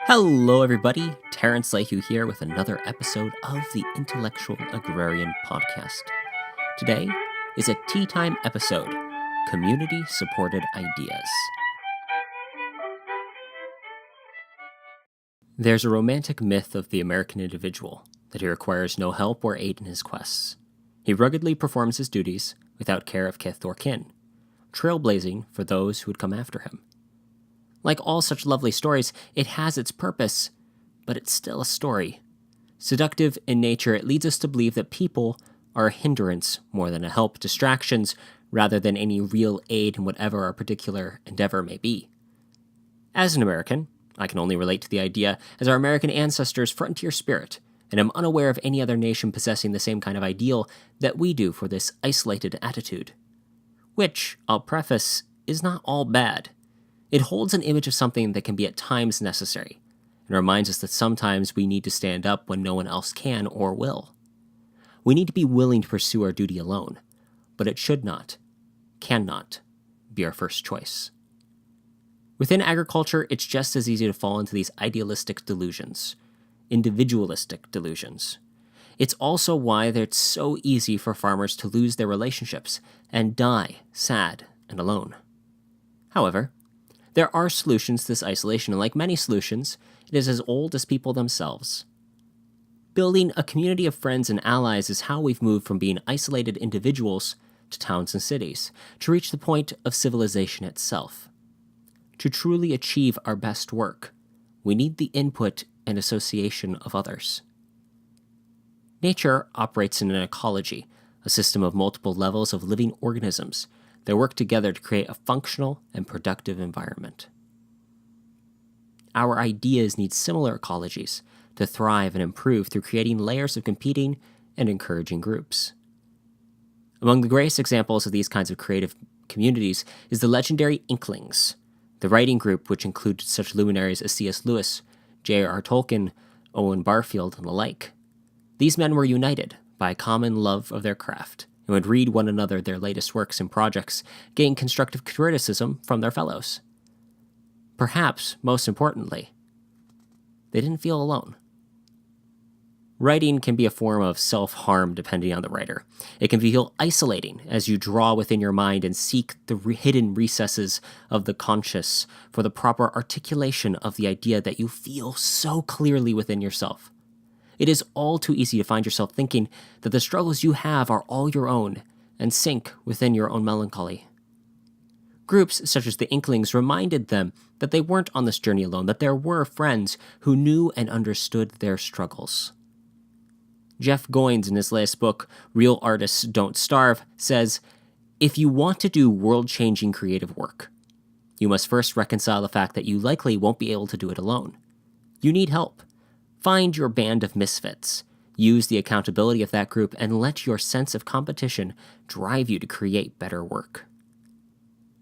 Hello, everybody. Terrence Lehue here with another episode of the Intellectual Agrarian Podcast. Today is a tea time episode, Community-Supported Ideas. There's a romantic myth of the American individual that he requires no help or aid in his quests. He ruggedly performs his duties without care of kith or kin, trailblazing for those who would come after him. Like all such lovely stories, it has its purpose, but it's still a story. Seductive in nature, it leads us to believe that people are a hindrance more than a help, distractions rather than any real aid in whatever our particular endeavor may be. As an American, I can only relate to the idea as our American ancestors' frontier spirit, and am unaware of any other nation possessing the same kind of ideal that we do for this isolated attitude. Which, I'll preface, is not all bad. It holds an image of something that can be at times necessary, and reminds us that sometimes we need to stand up when no one else can or will. We need to be willing to pursue our duty alone, but it should not, cannot, be our first choice. Within agriculture, it's just as easy to fall into these idealistic delusions, individualistic delusions. It's also why it's so easy for farmers to lose their relationships and die sad and alone. However, there are solutions to this isolation, and like many solutions, it is as old as people themselves. Building a community of friends and allies is how we've moved from being isolated individuals to towns and cities, to reach the point of civilization itself. To truly achieve our best work, we need the input and association of others. Nature operates in an ecology, a system of multiple levels of living organisms that work together to create a functional and productive environment. Our ideas need similar ecologies to thrive and improve through creating layers of competing and encouraging groups. Among the greatest examples of these kinds of creative communities is the legendary Inklings, the writing group which included such luminaries as C.S. Lewis, J.R.R. Tolkien, Owen Barfield, and the like. These men were united by a common love of their craft, and would read one another their latest works and projects, gain constructive criticism from their fellows. Perhaps, most importantly, they didn't feel alone. Writing can be a form of self-harm depending on the writer. It can feel isolating as you draw within your mind and seek the hidden recesses of the conscious for the proper articulation of the idea that you feel so clearly within yourself. It is all too easy to find yourself thinking that the struggles you have are all your own and sink within your own melancholy. Groups such as the Inklings reminded them that they weren't on this journey alone, that there were friends who knew and understood their struggles. Jeff Goins, in his latest book, Real Artists Don't Starve, says, "If you want to do world-changing creative work, you must first reconcile the fact that you likely won't be able to do it alone. You need help. Find your band of misfits, use the accountability of that group, and let your sense of competition drive you to create better work."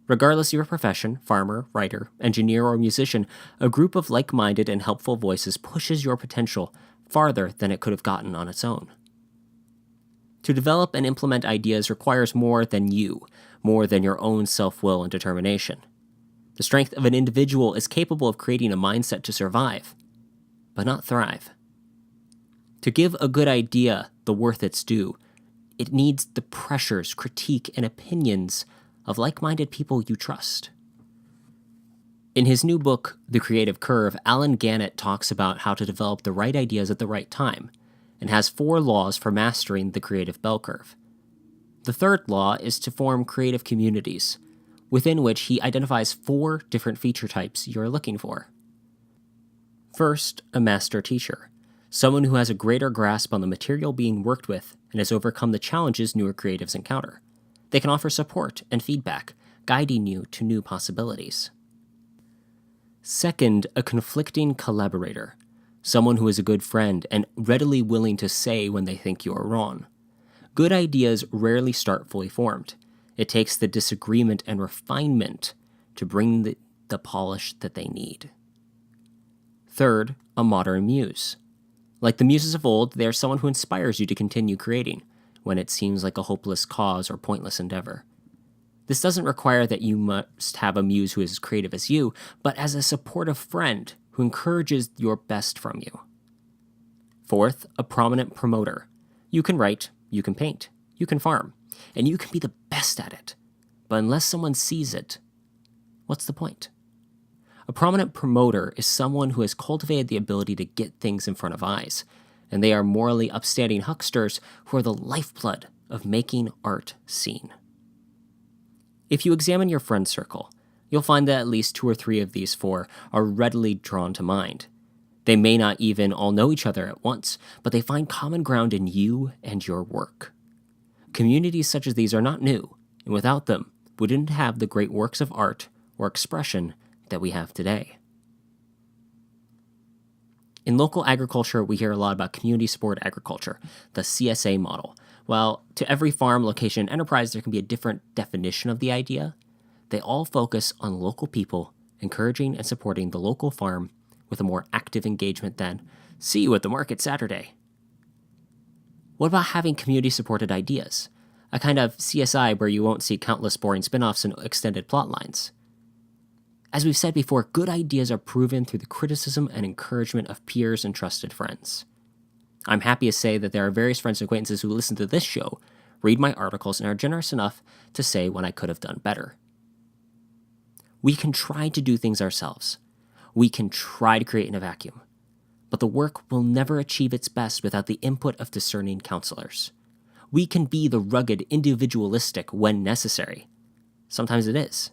Regardless of your profession, farmer, writer, engineer, or musician, a group of like-minded and helpful voices pushes your potential farther than it could have gotten on its own. To develop and implement ideas requires more than you, more than your own self-will and determination. The strength of an individual is capable of creating a mindset to survive, but not thrive. To give a good idea the worth it's due, it needs the pressures, critique, and opinions of like-minded people you trust. In his new book, The Creative Curve, Alan Gannett talks about how to develop the right ideas at the right time, and has 4 laws for mastering the creative bell curve. The third law is to form creative communities, within which he identifies 4 different feature types you're looking for. First, a master teacher, someone who has a greater grasp on the material being worked with and has overcome the challenges newer creatives encounter. They can offer support and feedback, guiding you to new possibilities. Second, a conflicting collaborator, someone who is a good friend and readily willing to say when they think you are wrong. Good ideas rarely start fully formed. It takes the disagreement and refinement to bring the polish that they need. Third, a modern muse. Like the muses of old, they are someone who inspires you to continue creating when it seems like a hopeless cause or pointless endeavor. This doesn't require that you must have a muse who is as creative as you, but as a supportive friend who encourages your best from you. Fourth, a prominent promoter. You can write, you can paint, you can farm, and you can be the best at it. But unless someone sees it, what's the point? A prominent promoter is someone who has cultivated the ability to get things in front of eyes, and they are morally upstanding hucksters who are the lifeblood of making art seen. If you examine your friend circle, you'll find that at least 2 or 3 of these 4 are readily drawn to mind. They may not even all know each other at once, but they find common ground in you and your work. Communities such as these are not new, and without them, we wouldn't have the great works of art or expression that we have today. In local agriculture, we hear a lot about community-supported agriculture, the CSA model. While to every farm, location, and enterprise there can be a different definition of the idea, they all focus on local people, encouraging and supporting the local farm with a more active engagement than, see you at the market Saturday. What about having community-supported ideas? A kind of CSI where you won't see countless boring spin-offs and extended plot lines. As we've said before, good ideas are proven through the criticism and encouragement of peers and trusted friends. I'm happy to say that there are various friends and acquaintances who listen to this show, read my articles, and are generous enough to say when I could have done better. We can try to do things ourselves. We can try to create in a vacuum. But the work will never achieve its best without the input of discerning counselors. We can be the rugged, individualistic when necessary. Sometimes it is.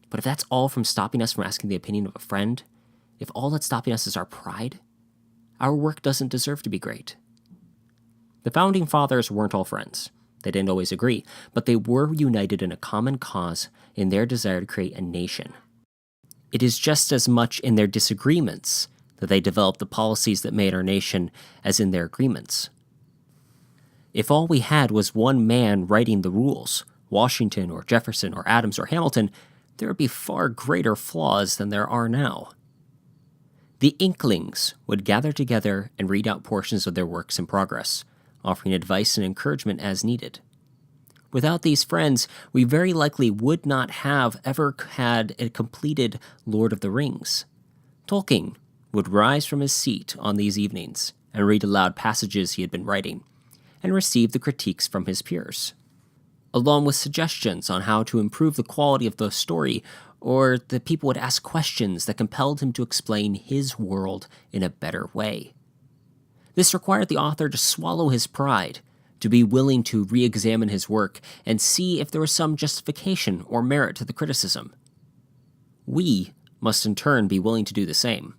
But if that's all from stopping us from asking the opinion of a friend, if all that's stopping us is our pride, our work doesn't deserve to be great. The founding fathers weren't all friends. They didn't always agree, but they were united in a common cause in their desire to create a nation. It is just as much in their disagreements that they developed the policies that made our nation as in their agreements. If all we had was one man writing the rules, Washington or Jefferson or Adams or Hamilton, there would be far greater flaws than there are now. The Inklings would gather together and read out portions of their works in progress, offering advice and encouragement as needed. Without these friends, we very likely would not have ever had a completed Lord of the Rings. Tolkien would rise from his seat on these evenings and read aloud passages he had been writing, and receive the critiques from his peers, along with suggestions on how to improve the quality of the story, or the people would ask questions that compelled him to explain his world in a better way. This required the author to swallow his pride, to be willing to re-examine his work and see if there was some justification or merit to the criticism. We must in turn be willing to do the same.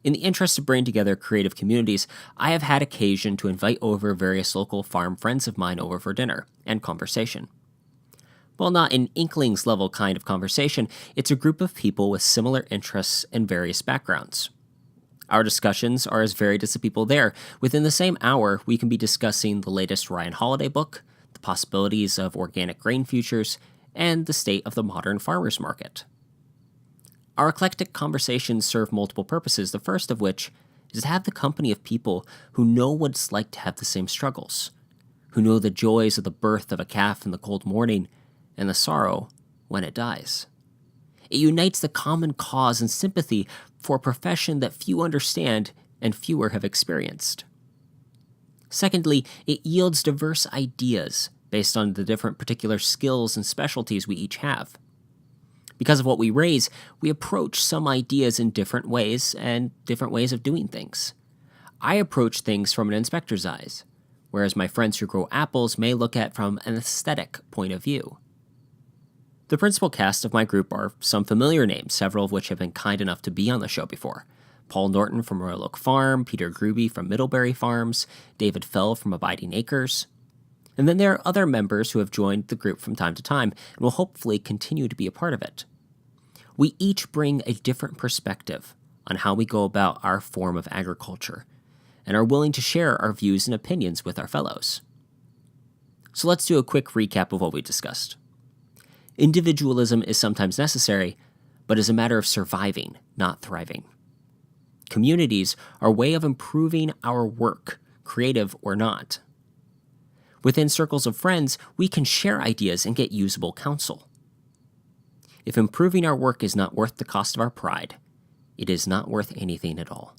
In the interest of bringing together creative communities, I have had occasion to invite over various local farm friends of mine over for dinner and conversation. While not an Inklings level kind of conversation, it's a group of people with similar interests and various backgrounds. Our discussions are as varied as the people there. Within the same hour, we can be discussing the latest Ryan Holiday book, the possibilities of organic grain futures, and the state of the modern farmers market. Our eclectic conversations serve multiple purposes, the first of which is to have the company of people who know what it's like to have the same struggles, who know the joys of the birth of a calf in the cold morning and the sorrow when it dies. It unites the common cause and sympathy for a profession that few understand and fewer have experienced. Secondly, it yields diverse ideas based on the different particular skills and specialties we each have. Because of what we raise, we approach some ideas in different ways and different ways of doing things. I approach things from an inspector's eyes, whereas my friends who grow apples may look at it from an aesthetic point of view. The principal cast of my group are some familiar names, several of which have been kind enough to be on the show before. Paul Norton from Royal Oak Farm, Peter Gruby from Middlebury Farms, David Fell from Abiding Acres. And then there are other members who have joined the group from time to time and will hopefully continue to be a part of it. We each bring a different perspective on how we go about our form of agriculture and are willing to share our views and opinions with our fellows. So let's do a quick recap of what we discussed. Individualism is sometimes necessary, but is a matter of surviving, not thriving. Communities are a way of improving our work, creative or not. Within circles of friends, we can share ideas and get usable counsel. If improving our work is not worth the cost of our pride, it is not worth anything at all.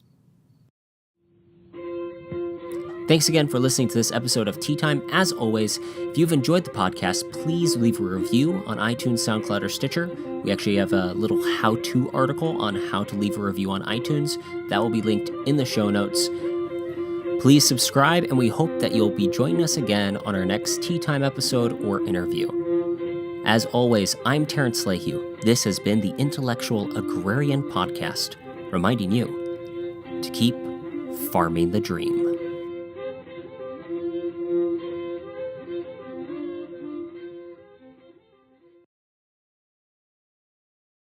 Thanks again for listening to this episode of Tea Time. As always, if you've enjoyed the podcast, please leave a review on iTunes, SoundCloud, or Stitcher. We actually have a little how-to article on how to leave a review on iTunes. That will be linked in the show notes. Please subscribe, and we hope that you'll be joining us again on our next Tea Time episode or interview. As always, I'm Terrence Lehue. This has been the Intellectual Agrarian Podcast, reminding you to keep farming the dream.